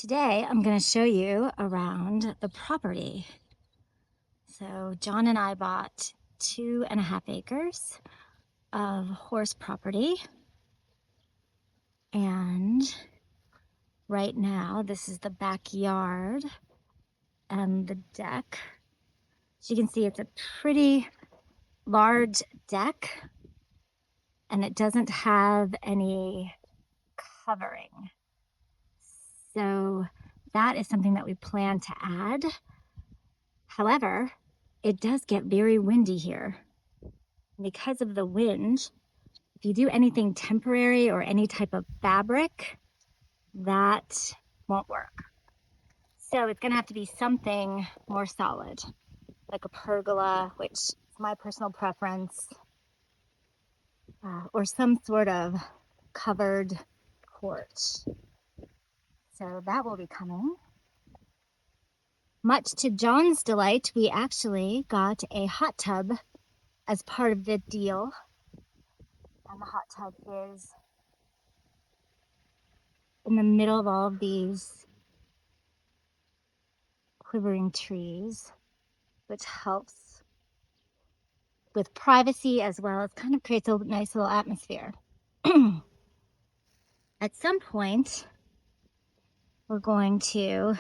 Today, I'm going to show you around the property. So John and I bought 2.5 acres of horse property. And right now, this is the backyard and the deck. As you can see, it's a pretty large deck and it doesn't have any covering. So that is something that we plan to add. However, it does get very windy here. Because of the wind, if you do anything temporary or any type of fabric, that won't work. So it's gonna have to be something more solid, like a pergola, which is my personal preference, or some sort of covered porch. So that will be coming. Much to John's delight, we actually got a hot tub as part of the deal. And the hot tub is in the middle of all of these quivering trees, which helps with privacy as well as kind of creates a nice little atmosphere. At some point, we're going to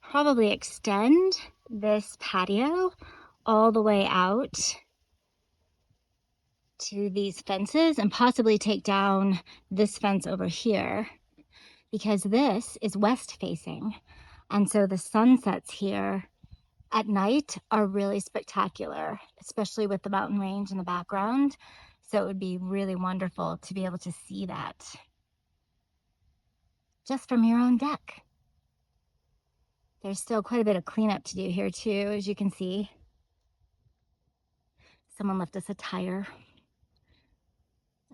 probably extend this patio all the way out to these fences and possibly take down this fence over here, because this is west facing. And so the sunsets here at night are really spectacular, especially with the mountain range in the background. So it would be really wonderful to be able to see that just from your own deck. There's still quite a bit of cleanup to do here too, as you can see. Someone left us a tire.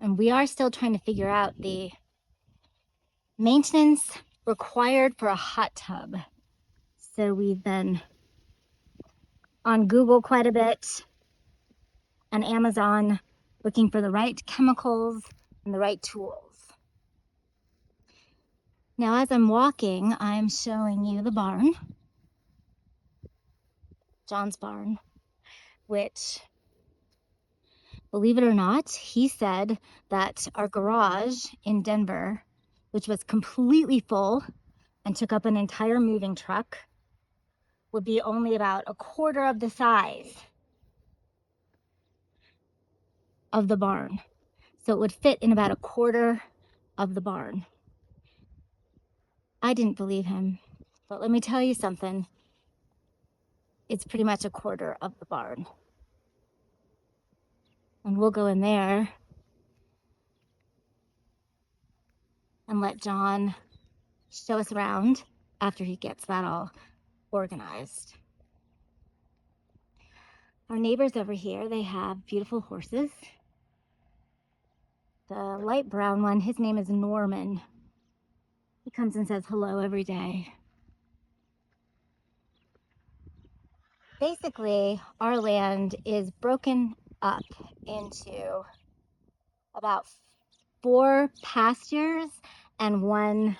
And we are still trying to figure out the maintenance required for a hot tub. So we've been on Google quite a bit and Amazon looking for the right chemicals and the right tools. Now, as I'm walking, I'm showing you the barn, John's barn, which, believe it or not, he said that our garage in Denver, which was completely full and took up an entire moving truck, would be only about a quarter of the size of the barn. So it would fit in about a quarter of the barn. I didn't believe him, but let me tell you something. It's pretty much a quarter of the barn. And we'll go in there and let John show us around after he gets that all organized. Our neighbors over here, they have beautiful horses. The light brown one, his name is Norman. He comes and says hello every day. Basically, our land is broken up into about 4 pastures and 1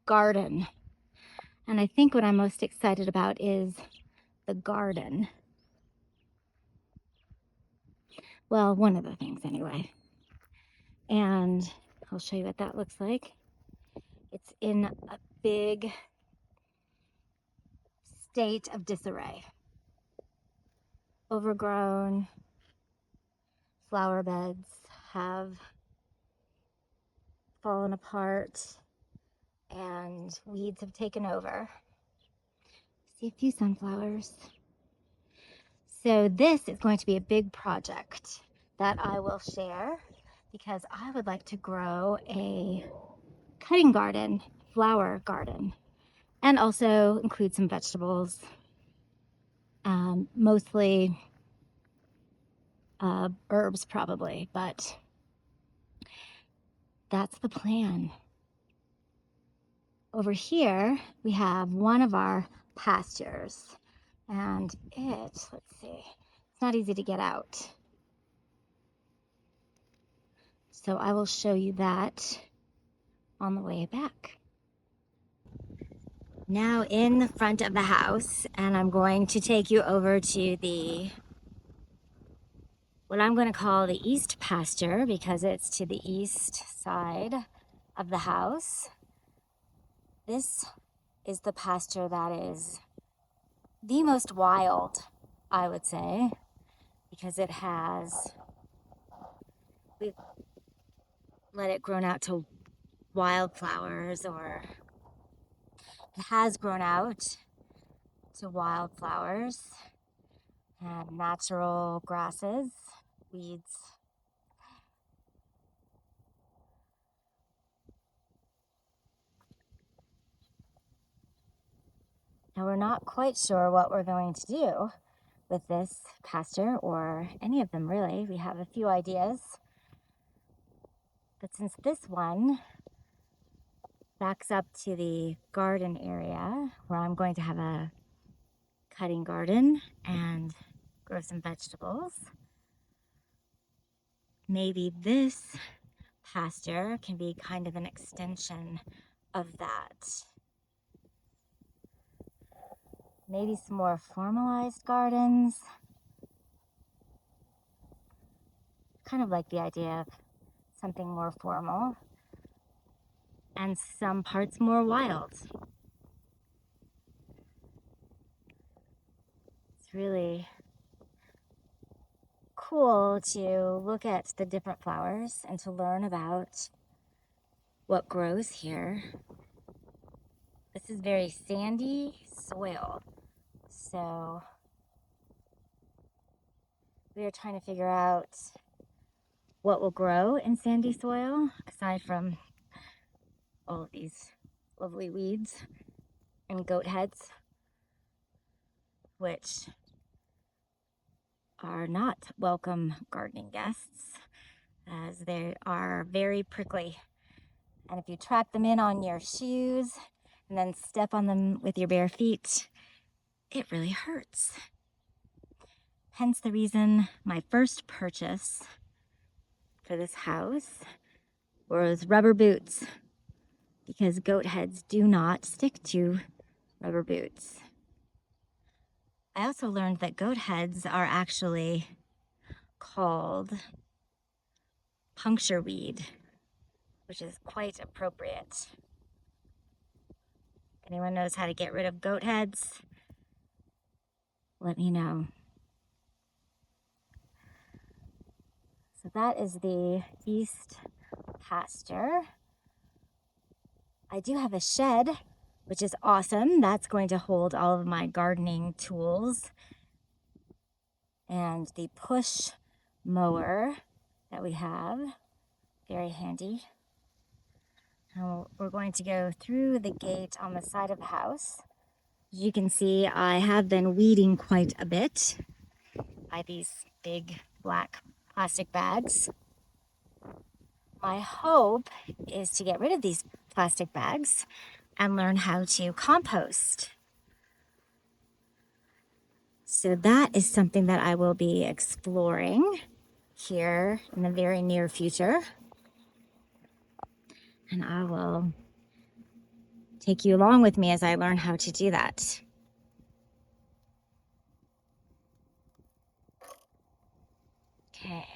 garden. And I think what I'm most excited about is the garden. Well, one of the things anyway. And I'll show you what that looks like. It's in a big state of disarray. Overgrown, flower beds have fallen apart and weeds have taken over. See a few sunflowers. So this is going to be a big project that I will share because I would like to grow a cutting garden, flower garden, and also include some vegetables, mostly herbs probably, but that's the plan. Over here, we have one of our pastures, and let's see, it's not easy to get out. So I will show you that on the way back. Now in the front of the house, and I'm going to take you over to what I'm going to call the east pasture, because it's to the east side of the house. This is the pasture that is the most wild, I would say, because we've let it grown out to wildflowers, or it has grown out to wildflowers and natural grasses, weeds. Now we're not quite sure what we're going to do with this pasture, or any of them really. We have a few ideas, but since this one backs up to the garden area where I'm going to have a cutting garden and grow some vegetables, maybe this pasture can be kind of an extension of that. Maybe some more formalized gardens. Kind of like the idea of something more formal and some parts more wild. It's really cool to look at the different flowers and to learn about what grows here. This is very sandy soil, so we are trying to figure out what will grow in sandy soil, aside from all of these lovely weeds and goat heads, which are not welcome gardening guests, as they are very prickly. And if you track them in on your shoes and then step on them with your bare feet, it really hurts. Hence the reason my first purchase for this house was rubber boots, because goat heads do not stick to rubber boots. I also learned that goat heads are actually called puncture weed, which is quite appropriate. If anyone knows how to get rid of goat heads, let me know. So that is the east pasture. I do have a shed, which is awesome. That's going to hold all of my gardening tools and the push mower that we have. Very handy. Now we're going to go through the gate on the side of the house. As you can see, I have been weeding quite a bit by these big black plastic bags. My hope is to get rid of these plastic bags and learn how to compost. So that is something that I will be exploring here in the very near future. And I will take you along with me as I learn how to do that. Okay.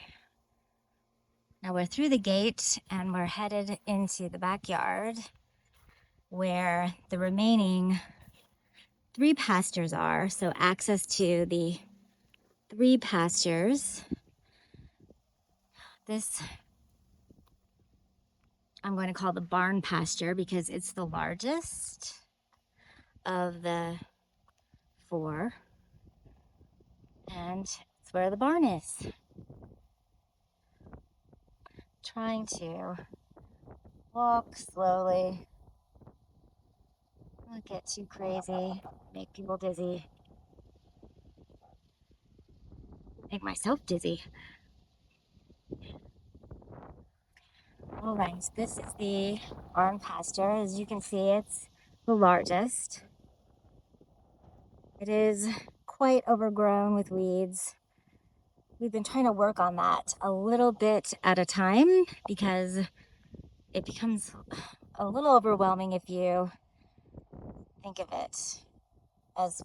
Now we're through the gate and we're headed into the backyard, where the remaining 3 pastures are. So access to the 3 pastures. This I'm going to call the barn pasture, because it's the largest of the 4. And it's where the barn is. Trying to walk slowly, not get too crazy, make people dizzy, make myself dizzy. All right, this is the barn pasture. As you can see, it's the largest. It is quite overgrown with weeds. We've been trying to work on that a little bit at a time, because it becomes a little overwhelming if you think of it as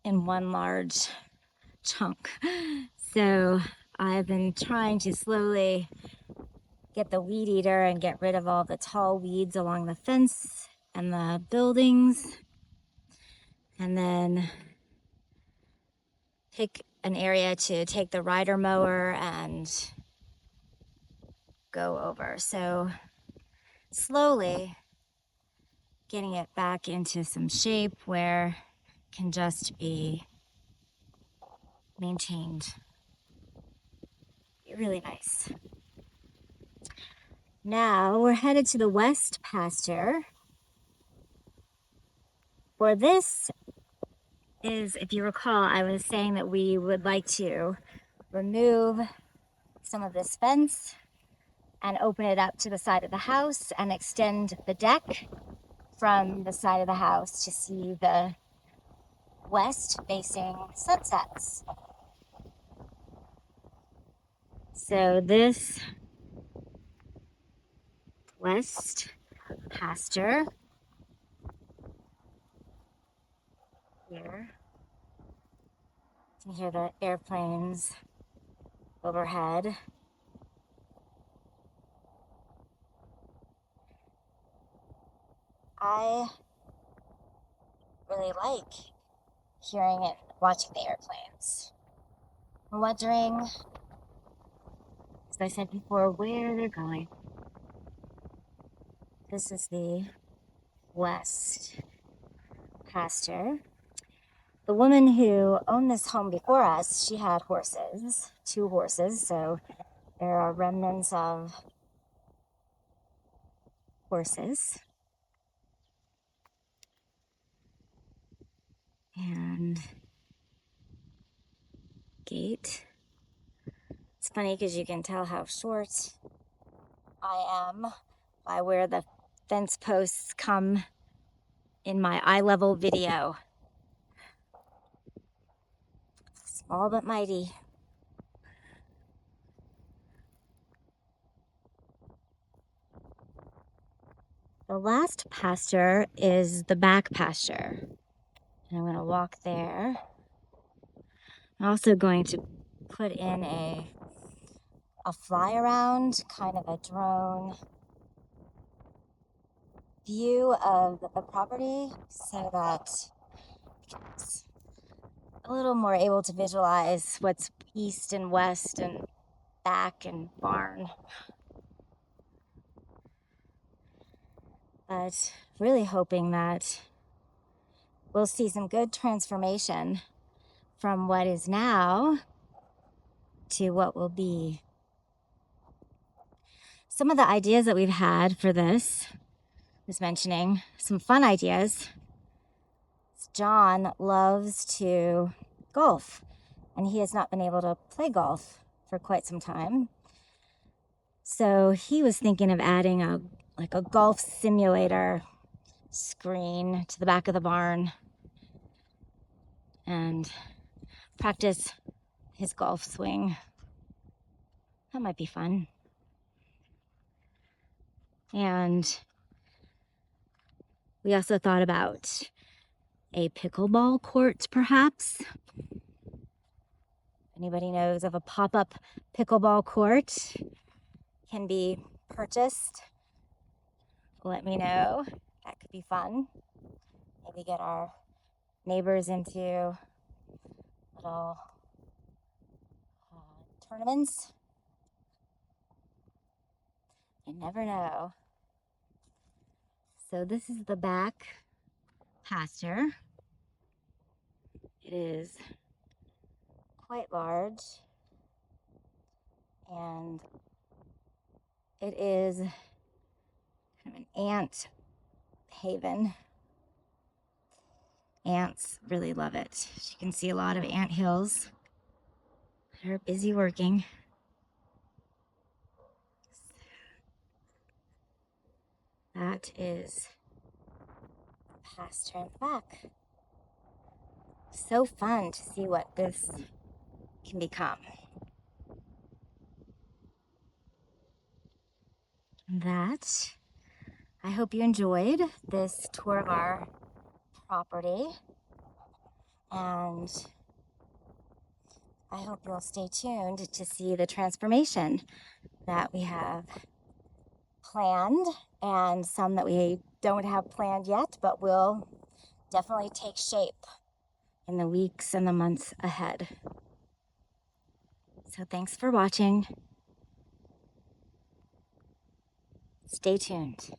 in one large chunk. So I've been trying to slowly get the weed eater and get rid of all the tall weeds along the fence and the buildings, and then pick an area to take the rider mower and go over. So slowly getting it back into some shape where it can just be maintained. Really nice. Now we're headed to the west pasture. For this is, if you recall, I was saying that we would like to remove some of this fence and open it up to the side of the house and extend the deck from the side of the house to see the west facing sunsets. So this west pasture here, you can hear the airplanes overhead. I really like hearing it, watching the airplanes. I'm wondering, as I said before, where they're going. This is the west pasture. The woman who owned this home before us, she had horses, 2 horses, so there are remnants of horses. And gate. It's funny because you can tell how short I am by where the fence posts come in my eye level video. Small but mighty. The last pasture is the back pasture. And I'm going to walk there. I'm also going to put in a fly around, kind of a drone view of the property so that it's a little more able to visualize what's east and west and back and barn. But really hoping that we'll see some good transformation from what is now to what will be. Some of the ideas that we've had for this is mentioning some fun ideas. John loves to golf, and he has not been able to play golf for quite some time. So he was thinking of adding a golf simulator screen to the back of the barn and practice his golf swing. That might be fun. And we also thought about a pickleball court, perhaps. Anybody knows of a pop-up pickleball court can be purchased, let me know. That could be fun. Maybe get our neighbors into little tournaments. You never know. So this is the back pasture. It is quite large, and it is kind of an ant haven. Ants really love it. You can see a lot of ant hills. They're busy working. That is the pasture in the back. So fun to see what this can become. That, I hope you enjoyed this tour of our property, and I hope you'll stay tuned to see the transformation that we have planned, and some that we don't have planned yet, but will definitely take shape in the weeks and the months ahead. So thanks for watching. Stay tuned.